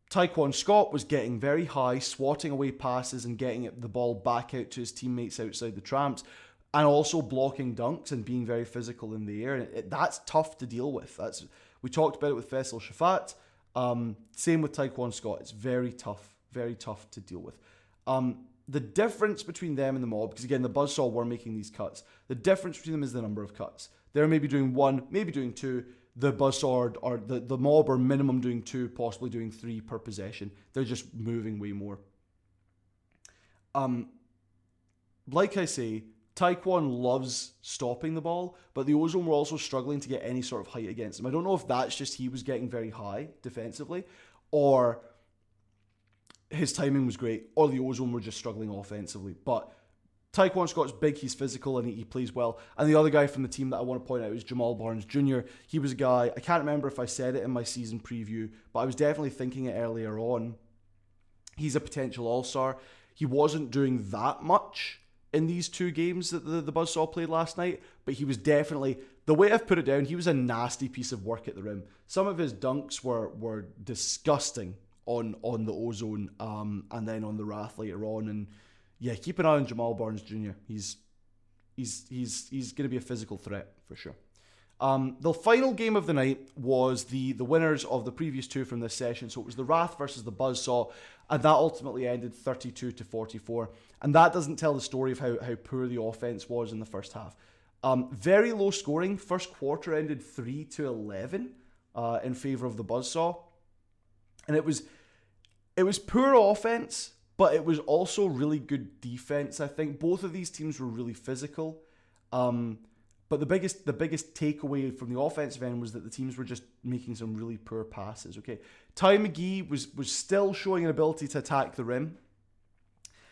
Tyquan Scott was getting very high, swatting away passes and getting the ball back out to his teammates outside the tramps, and also blocking dunks and being very physical in the air. That's tough to deal with. We talked about it with Faisal Shafat. Same with Tyquan Scott. It's very tough to deal with. The difference between them and the Mob, because again, the Buzzsaw were making these cuts. The difference between them is the number of cuts. They're maybe doing 1, maybe doing 2. The Buzzsaw or the Mob are minimum doing 2, possibly doing 3 per possession. They're just moving way more. Like I say, Tyquan loves stopping the ball, but the Ozone were also struggling to get any sort of height against him. I don't know if that's just he was getting very high defensively, or his timing was great, or the Ozone were just struggling offensively. But Tyquan Scott's big, he's physical, and he plays well. And the other guy from the team that I want to point out is Jamal Barnes Jr. He was a guy, I can't remember if I said it in my season preview, but I was definitely thinking it earlier on. He's a potential all-star. He wasn't doing that much in these 2 games that the Buzzsaw played last night, but he was definitely, the way I've put it down, he was a nasty piece of work at the rim. Some of his dunks were disgusting on the Ozone, and then on the Wrath later on, and yeah, keep an eye on Jamal Barnes Jr. He's going to be a physical threat for sure. The final game of the night was the winners of the previous 2 from this session. So it was the Wrath versus the Buzzsaw, and that ultimately ended 32-44. And that doesn't tell the story of how poor the offense was in the first half. Very low scoring. First quarter ended 3-11 in favor of the Buzzsaw, and it was poor offense, but it was also really good defense. I think both of these teams were really physical. But the biggest takeaway from the offensive end was that the teams were just making some really poor passes. Okay, Ty McGee was still showing an ability to attack the rim,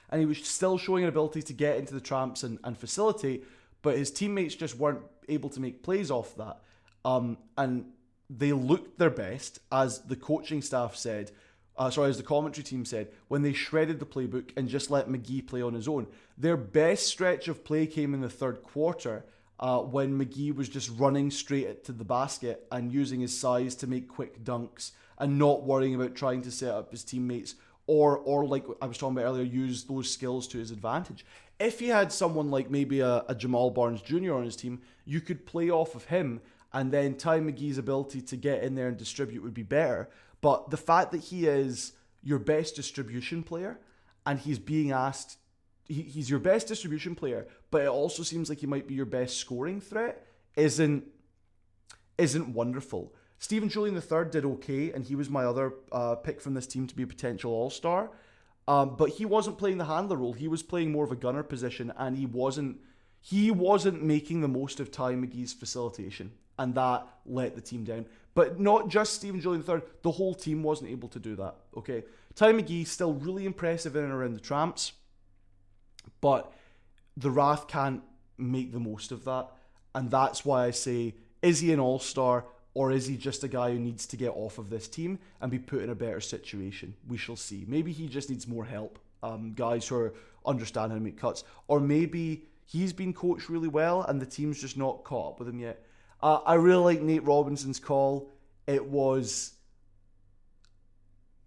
and he was still showing an ability to get into the tramps and facilitate, but his teammates just weren't able to make plays off that. And they looked their best, as the coaching staff said, as the commentary team said, when they shredded the playbook and just let McGee play on his own. Their best stretch of play came in the third quarter, when McGee was just running straight to the basket and using his size to make quick dunks and not worrying about trying to set up his teammates or like I was talking about earlier, use those skills to his advantage. If he had someone like maybe a Jamal Barnes Jr. on his team, you could play off of him, and then Ty McGee's ability to get in there and distribute would be better. But the fact that he is your best distribution player and he's being asked, he's your best distribution player, but it also seems like he might be your best scoring threat, isn't wonderful. Stephen Julian III did okay, and he was my other pick from this team to be a potential all-star. But he wasn't playing the handler role. He was playing more of a gunner position, and he wasn't making the most of Ty McGee's facilitation, and that let the team down. But not just Stephen Julian III, the whole team wasn't able to do that. Okay, Ty McGee still really impressive in and around the tramps, but the Wrath can't make the most of that, and that's why I say, is he an all-star, or is he just a guy who needs to get off of this team and be put in a better situation? We shall see. Maybe he just needs more help, guys who understand how to make cuts, or maybe he's been coached really well and the team's just not caught up with him yet. I really like Nate Robinson's call. It was...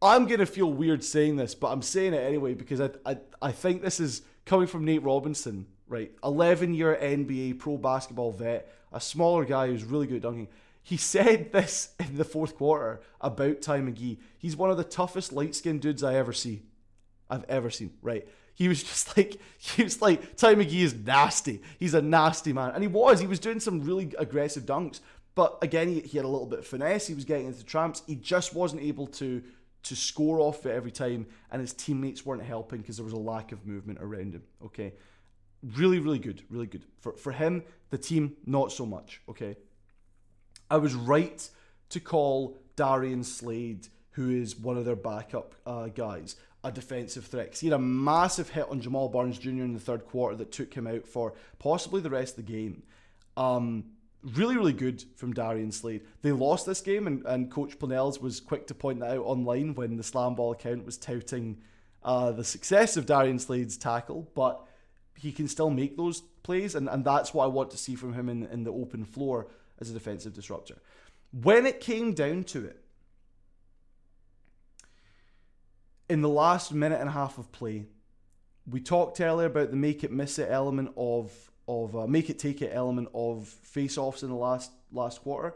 I'm going to feel weird saying this, but I'm saying it anyway because I think this is coming from Nate Robinson, right? 11-year NBA pro basketball vet, a smaller guy who's really good at dunking. He said this in the fourth quarter about Ty McGee. He's one of the toughest light-skinned dudes I've ever seen, right? He was like, Ty McGee is nasty. He's a nasty man. And he was doing some really aggressive dunks. But again, he had a little bit of finesse. He was getting into tramps. He just wasn't able to score off it every time. And his teammates weren't helping because there was a lack of movement around him, okay? Really, really good, really good. For him, the team, not so much, okay? I was right to call Darion Slade, who is one of their backup guys, a defensive threat. 'Cause he had a massive hit on Jamal Barnes Jr. in the third quarter that took him out for possibly the rest of the game. Really, really good from Darion Slade. They lost this game, and Coach Planels was quick to point that out online when the SlamBall account was touting the success of Darion Slade's tackle, but he can still make those plays, and that's what I want to see from him in the open floor as a defensive disruptor. When it came down to it, in the last minute and a half of play, we talked earlier about the make it miss it element of make it take it element of face-offs in the last quarter.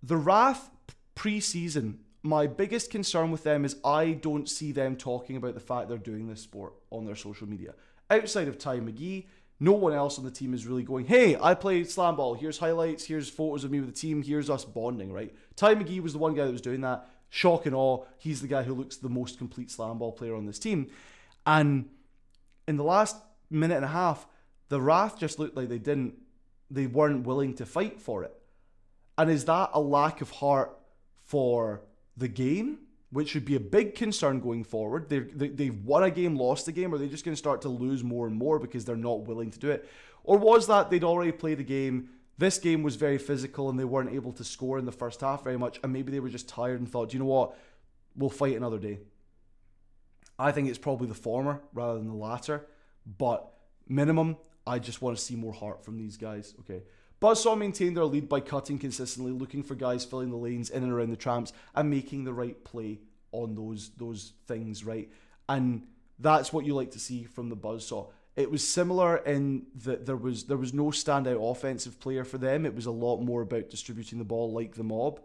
The Wrath pre-season, my biggest concern with them is I don't see them talking about the fact they're doing this sport on their social media. Outside of Ty McGee, no one else on the team is really going, hey, I played SlamBall, here's highlights, here's photos of me with the team, here's us bonding, right? Ty McGee was the one guy that was doing that. Shock and awe, he's the guy who looks the most complete SlamBall player on this team. And in the last minute and a half, the Wrath just looked like they weren't willing to fight for it. And is that a lack of heart for the game, which should be a big concern going forward? They've won a game, lost a game, or are they just going to start to lose more and more because they're not willing to do it? Or was that they'd already played a game, this game was very physical and they weren't able to score in the first half very much, and maybe they were just tired and thought, do you know what, we'll fight another day? I think it's probably the former rather than the latter, but minimum, I just want to see more heart from these guys. Okay. Buzzsaw maintained their lead by cutting consistently, looking for guys filling the lanes in and around the tramps and making the right play on those things, right? And that's what you like to see from the Buzzsaw. It was similar in that there was no standout offensive player for them. It was a lot more about distributing the ball like the Mob.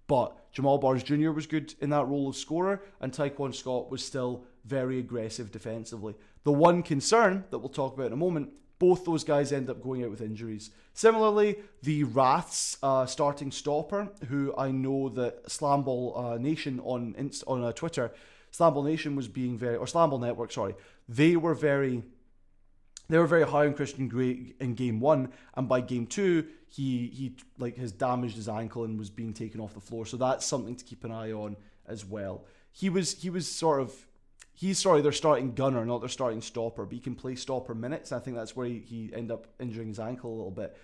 But Jamal Barnes Jr. was good in that role of scorer, and Tyquan Scott was still very aggressive defensively. The one concern that we'll talk about in a moment, both those guys end up going out with injuries. Similarly, the Wrath's starting stopper, who I know that SlamBall Nation on Twitter, SlamBall Nation was being very, or SlamBall Network, sorry, they were very high on Christian Gray in game 1, and by game 2, he like has damaged his ankle and was being taken off the floor. So that's something to keep an eye on as well. He's their starting gunner, not their starting stopper, but he can play stopper minutes. I think that's where he ended up injuring his ankle a little bit.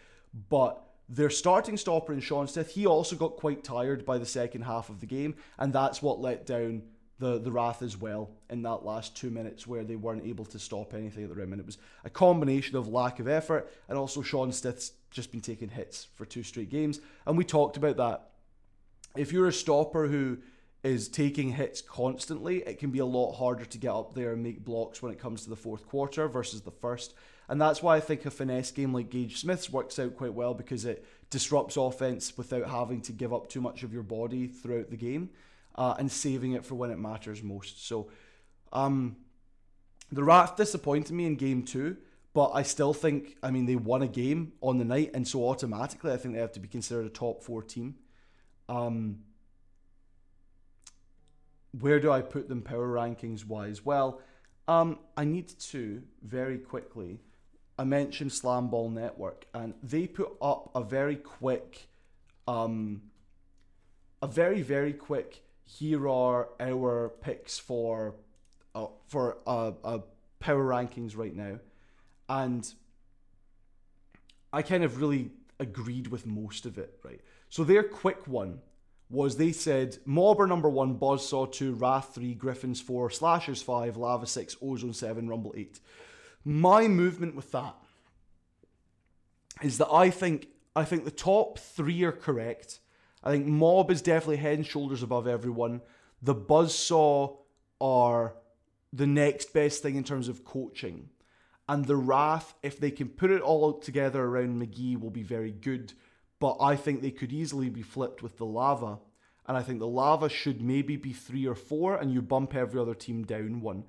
But their starting stopper in Sean Stith, he also got quite tired by the second half of the game, and that's what let down the Wrath as well in that last 2 minutes where they weren't able to stop anything at the rim. And it was a combination of lack of effort, and also Sean Stith's just been taking hits for 2 straight games. And we talked about that. If you're a stopper who is taking hits constantly, it can be a lot harder to get up there and make blocks when it comes to the fourth quarter versus the first. And that's why I think a finesse game like Gage Smith's works out quite well, because it disrupts offense without having to give up too much of your body throughout the game. And saving it for when it matters most. So, the Wrath disappointed me in game 2, but I still think, they won a game on the night, and so automatically I think they have to be considered a top 4 team. Where do I put them power rankings wise? Well, I need to very quickly, I mentioned SlamBall Network, and they put up a very quick, very quick, here are our picks for power rankings right now. And I kind of really agreed with most of it, right? So their quick one was, they said Mob are number 1, Buzzsaw 2, Wrath 3, Griffins 4, Slashers 5, Lava 6, Ozone 7, Rumble 8. My movement with that is that I think the top 3 are correct. I think Mob is definitely head and shoulders above everyone. The Buzzsaw are the next best thing in terms of coaching. And the Wrath, if they can put it all together around McGee, will be very good. But I think they could easily be flipped with the Lava. And I think the Lava should maybe be 3 or 4, and you bump every other team down 1.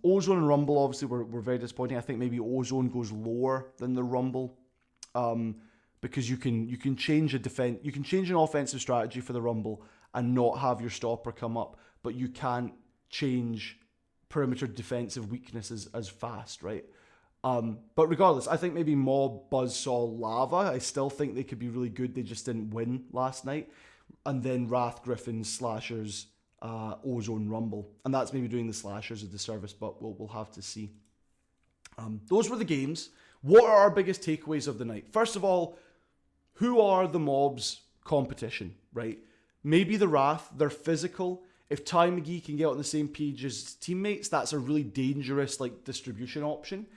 Ozone and Rumble obviously were very disappointing. I think maybe Ozone goes lower than the Rumble. Because you can change an offensive strategy for the Rumble and not have your stopper come up, but you can't change perimeter defensive weaknesses as fast, right? But regardless, I think maybe Mob, Buzzsaw, Lava, I still think they could be really good. They just didn't win last night. And then Wrath, Griffins, Slashers, Ozone, Rumble, and that's maybe doing the Slashers a disservice, but we'll have to see. Those were the games. What are our biggest takeaways of the night? First of all, who are the Mob's competition, right? Maybe the Wrath, they're physical. If Ty McGee can get on the same page as teammates, that's a really dangerous distribution option.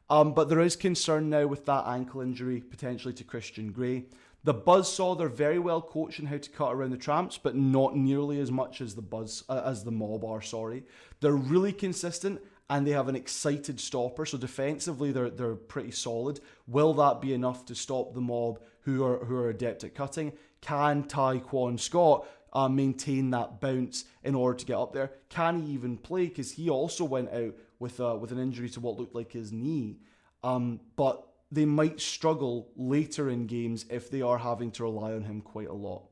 But there is concern now with that ankle injury potentially to Christian Gray. The Buzzsaw, they're very well coached in how to cut around the tramps, but not nearly as much as the Mob are, sorry. They're really consistent, and they have an excited stopper, so defensively they're pretty solid. Will that be enough to stop the Mob, who are adept at cutting? Can Tyquan Scott maintain that bounce in order to get up there? Can he even play? Because he also went out with an injury to what looked like his knee. But they might struggle later in games if they are having to rely on him quite a lot.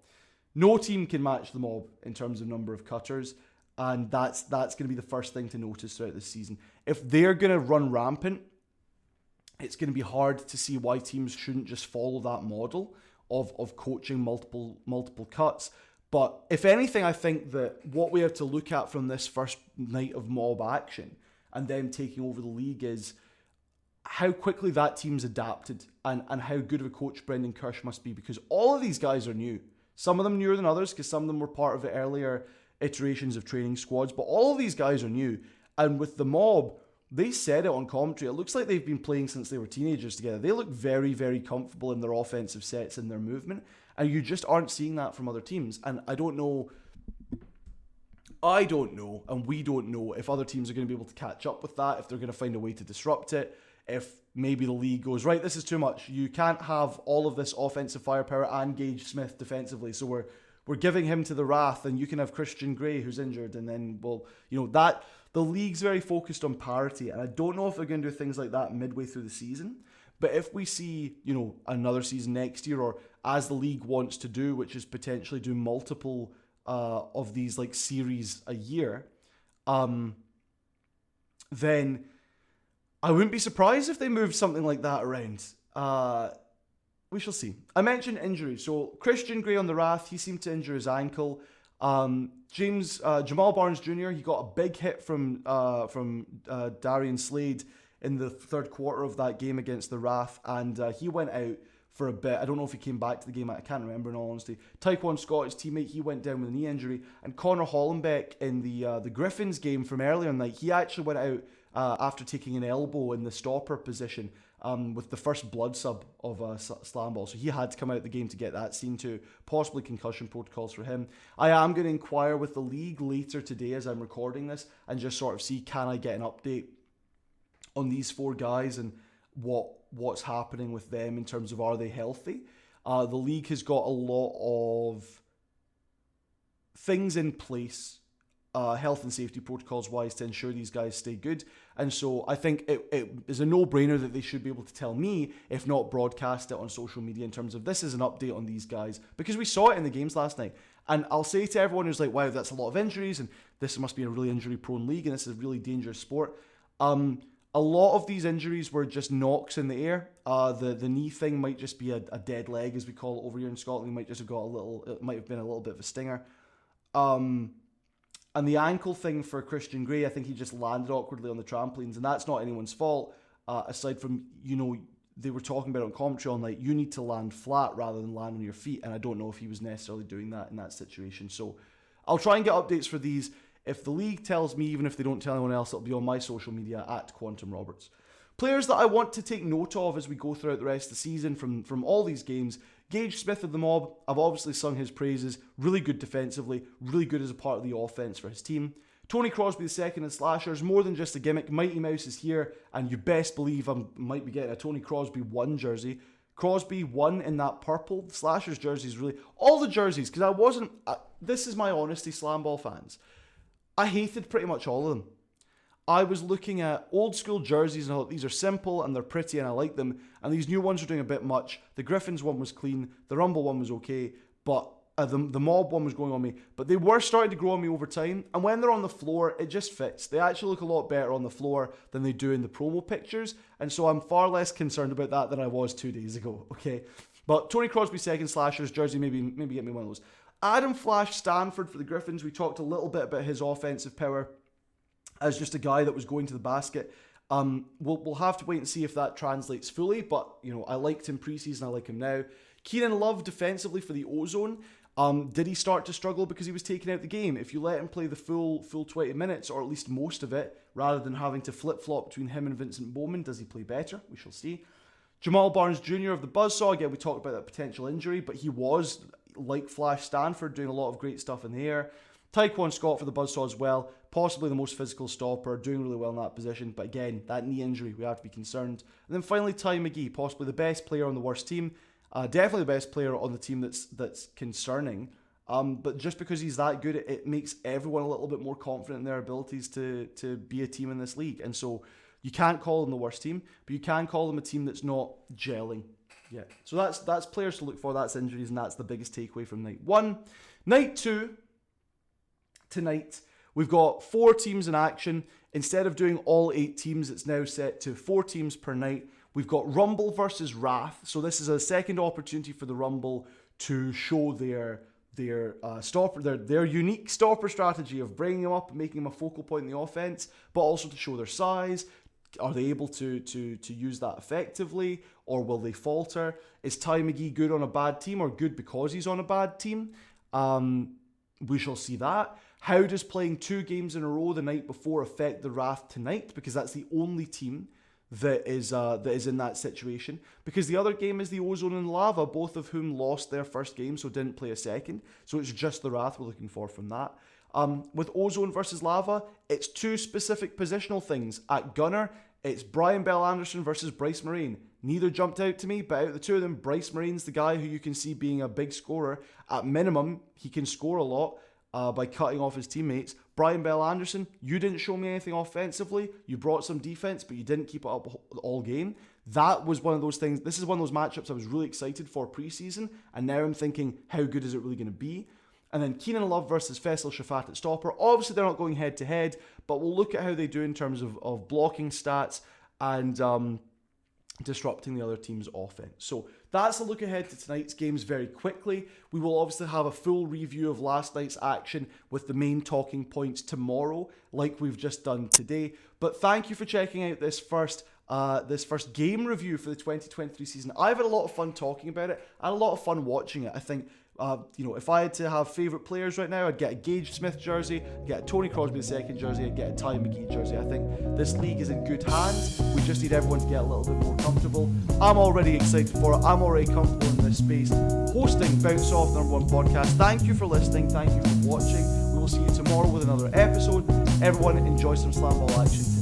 No team can match the Mob in terms of number of cutters, and that's going to be the first thing to notice throughout this season. If they're going to run rampant, it's going to be hard to see why teams shouldn't just follow that model of coaching multiple cuts. But if anything, I think that what we have to look at from this first night of Mob action and them taking over the league is how quickly that team's adapted and how good of a coach Brendan Kirsch must be, because all of these guys are new. Some of them newer than others because some of them were part of the earlier iterations of training squads, but all of these guys are new. And with the Mob, they said it on commentary, it looks like they've been playing since they were teenagers together. They look very, very comfortable in their offensive sets and their movement, and you just aren't seeing that from other teams. And I don't know, and we don't know if other teams are going to be able to catch up with that, if they're going to find a way to disrupt it, if maybe the league goes, right, this is too much. You can't have all of this offensive firepower and Gage Smith defensively, so we're giving him to the Wrath, and you can have Christian Gray who's injured, and then that the league's very focused on parity, and I don't know if they're going to do things like that midway through the season. But if we see, another season next year, or as the league wants to do, which is potentially do multiple of these like series a year, then I wouldn't be surprised if they moved something like that around. We shall see. I mentioned injuries. So Christian Gray on the Wrath, he seemed to injure his ankle. Jamal Barnes Jr., he got a big hit from Darion Slade in the third quarter of that game against the Wrath, and he went out for a bit. I don't know if he came back to the game. I can't remember, in all honesty. Tyquan Scott, his teammate, he went down with a knee injury. And Connor Hollenbeck in the Griffins game from earlier in the night, he actually went out after taking an elbow in the stopper position with the first blood sub of SlamBall. So he had to come out of the game to get that seen to. Possibly concussion protocols for him. I am going to inquire with the league later today as I'm recording this and just sort of see, can I get an update on these four guys and what's happening with them in terms of, are they healthy? The league has got a lot of things in place, health and safety protocols wise, to ensure these guys stay good. And so I think it is a no-brainer that they should be able to tell me, if not broadcast it on social media, in terms of this is an update on these guys, because we saw it in the games last night. And I'll say to everyone who's like, wow, that's a lot of injuries and this must be a really injury-prone league and this is a really dangerous sport. A lot of these injuries were just knocks in the air. The knee thing might just be a dead leg, as we call it over here in Scotland. Might just have got it might have been a little bit of a stinger. And the ankle thing for Christian Gray, I think he just landed awkwardly on the trampolines, and that's not anyone's fault. Aside from, they were talking about it on commentary all night, you need to land flat rather than land on your feet, and I don't know if he was necessarily doing that in that situation. So I'll try and get updates for these. If the league tells me, even if they don't tell anyone else, it'll be on my social media at Quantum Roberts. Players that I want to take note of as we go throughout the rest of the season from all these games. Gage Smith of the Mob, I've obviously sung his praises. Really good defensively, really good as a part of the offense for his team. Tony Crosby II and Slashers, more than just a gimmick. Mighty Mouse is here, and you best believe I might be getting a Tony Crosby 1 jersey. Crosby 1 in that purple. The Slashers jerseys, really. All the jerseys, because I wasn't... this is my honesty, SlamBall fans. I hated pretty much all of them. I was looking at old school jerseys and I thought, these are simple and they're pretty and I like them. And these new ones are doing a bit much. The Griffins one was clean. The Rumble one was okay. But the Mob one was going on me. But they were starting to grow on me over time. And when they're on the floor, it just fits. They actually look a lot better on the floor than they do in the promo pictures. And so I'm far less concerned about that than I was 2 days ago. Okay. But Tony Crosby II Slashers jersey, maybe get me one of those. Adam Flash Stanford for the Griffins. We talked a little bit about his offensive power as just a guy that was going to the basket. We'll have to wait and see if that translates fully, but I liked him preseason, I like him now. Keenan Love defensively for the Ozone. Did he start to struggle because he was taken out of the game? If you let him play the full 20 minutes, or at least most of it, rather than having to flip-flop between him and Vincent Bowman, does he play better? We shall see. Jamal Barnes Jr. of the Buzzsaw, again, we talked about that potential injury, but he was, like Flash Stanford, doing a lot of great stuff in the air. Tyquan Scott for the Buzzsaw as well, possibly the most physical stopper, doing really well in that position, but again, that knee injury, we have to be concerned. And then finally, Ty McGee, possibly the best player on the worst team, definitely the best player on the team that's concerning. But just because he's that good, it makes everyone a little bit more confident in their abilities to be a team in this league. And so you can't call them the worst team, but you can call them a team that's not gelling yet. So that's players to look for, that's injuries, and that's the biggest takeaway from night 1. Night 2, tonight, we've got 4 teams in action. Instead of doing all 8 teams, it's now set to 4 teams per night. We've got Rumble versus Wrath. So this is a second opportunity for the Rumble to show their unique stopper strategy of bringing them up and making them a focal point in the offense, but also to show their size. Are they able to use that effectively, or will they falter? Is Ty McGee good on a bad team, or good because he's on a bad team? We shall see that. How does playing 2 games in a row the night before affect the Wrath tonight? Because that's the only team that is in that situation. Because the other game is the Ozone and Lava, both of whom lost their first game, so didn't play a second. So it's just the Wrath we're looking for from that. With Ozone versus Lava, it's 2 specific positional things. At Gunner, it's Brian Bell Anderson versus Bryce Moraine. Neither jumped out to me, but out of the 2 of them, Bryce Moraine's the guy who you can see being a big scorer. At minimum, he can score a lot by cutting off his teammates. Brian Bell Anderson, you didn't show me anything offensively. You brought some defense, but you didn't keep it up all game. That was one of those things. This is one of those matchups I was really excited for preseason, and now I'm thinking, how good is it really going to be? And then Keenan Love versus Faisal Shafat at stopper. Obviously, they're not going head-to-head, but we'll look at how they do in terms of blocking stats and disrupting the other team's offense. So that's a look ahead to tonight's games very quickly. We will obviously have a full review of last night's action with the main talking points tomorrow, like we've just done today. But thank you for checking out this first game review for the 2023 season. I've had a lot of fun talking about it and a lot of fun watching it. I think if I had to have favourite players right now, I'd get a Gage Smith jersey, I'd get a Tony Crosby II jersey, I'd get a Ty McGee jersey. I think this league is in good hands. We just need everyone to get a little bit more comfortable. I'm already excited for it. I'm already comfortable in this space, hosting Bounce Off, the #1 podcast. Thank you for listening. Thank you for watching. We will see you tomorrow with another episode. Everyone enjoy some SlamBall action.